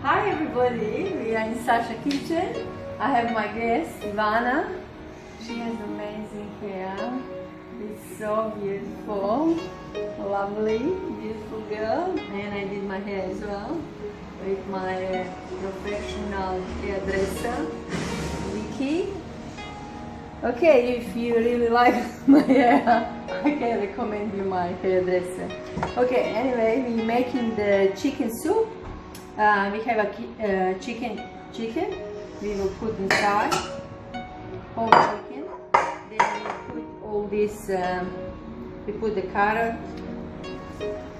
Hi everybody, we are in Sasha kitchen. I have my guest Ivana. She has amazing hair. It's so beautiful, lovely, beautiful girl. And I did my hair as well with my professional hairdresser, Vicky. Okay, if you really like my hair, I can recommend you my hairdresser. Okay, anyway, we're making the chicken soup. We have a chicken. We will put inside whole chicken. Then we put all this. We put the carrot,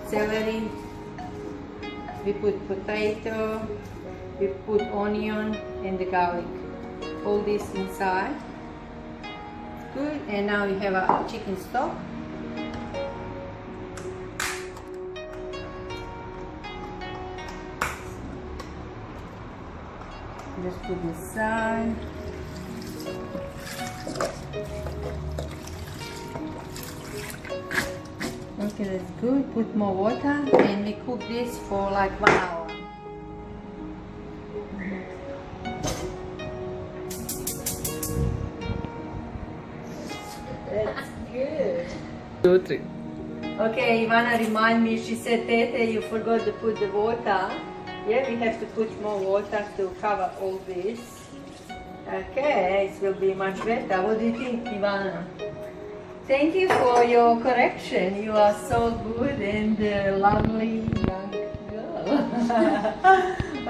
celery. We put potato. We put onion and the garlic. All this inside. Good. And now we have a chicken stock. Just put this side. Okay, that's good. Put more water and we cook this for like 1 hour. That's good. 2, 3. Okay, Ivana remind me, she said, Tete, you forgot to put the water. Yeah, we have to put more water to cover all this. Okay, it will be much better. What do you think, Ivana? Thank you for your correction. You are so good and lovely young girl.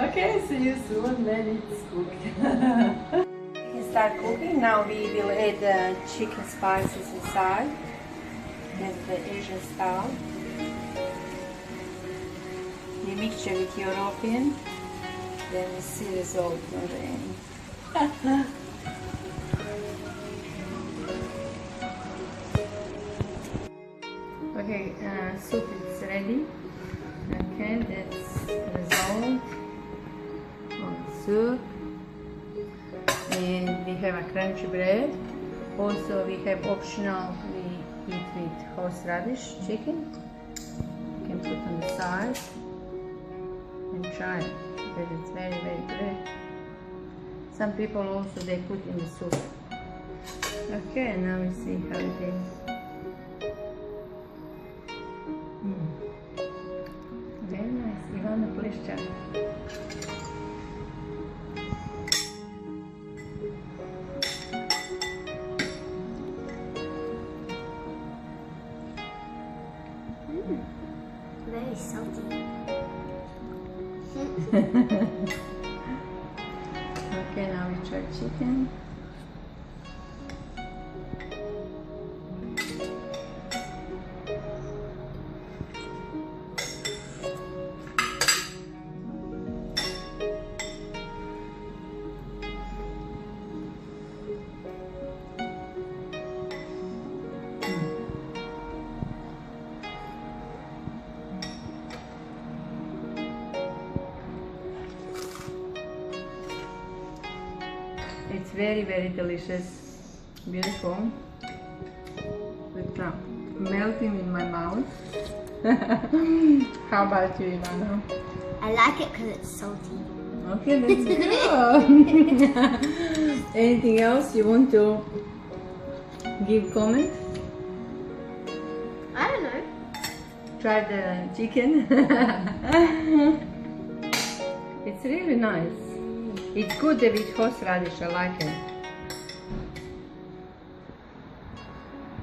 Okay, see you soon when it's cooked. We can start cooking. Now we will add the chicken spices inside. That's the Asian style. We mixture with European, then we see the result on the end. Okay, soup is ready. Okay, that's the result of the soup. And we have a crunchy bread. Also, we have optional, we eat with horseradish chicken. You can put on the side. And try it because it's very good. Some people also they put in the soup. Okay, now we see how it is. Very nice. Ivana, please try. Very salty. Okay, now we try chicken. It's very delicious, beautiful. It's melting in my mouth. How about you, Ivana? I like it because it's salty. Okay, that's good. Anything else you want to give comment? I don't know. Try the chicken. It's really nice. It's good with horseradish, I like it.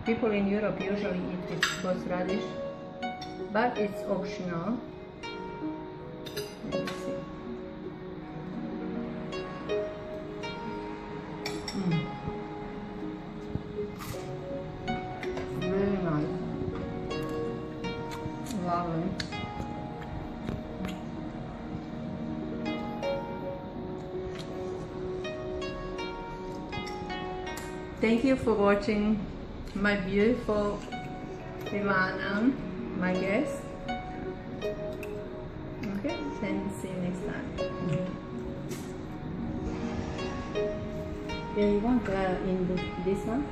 People in Europe usually eat with horseradish, but it's optional. Let's see. Very nice. Lovely. Thank you for watching my beautiful Ivana, my guest. Okay, then see you next time. Yeah, you want in this one?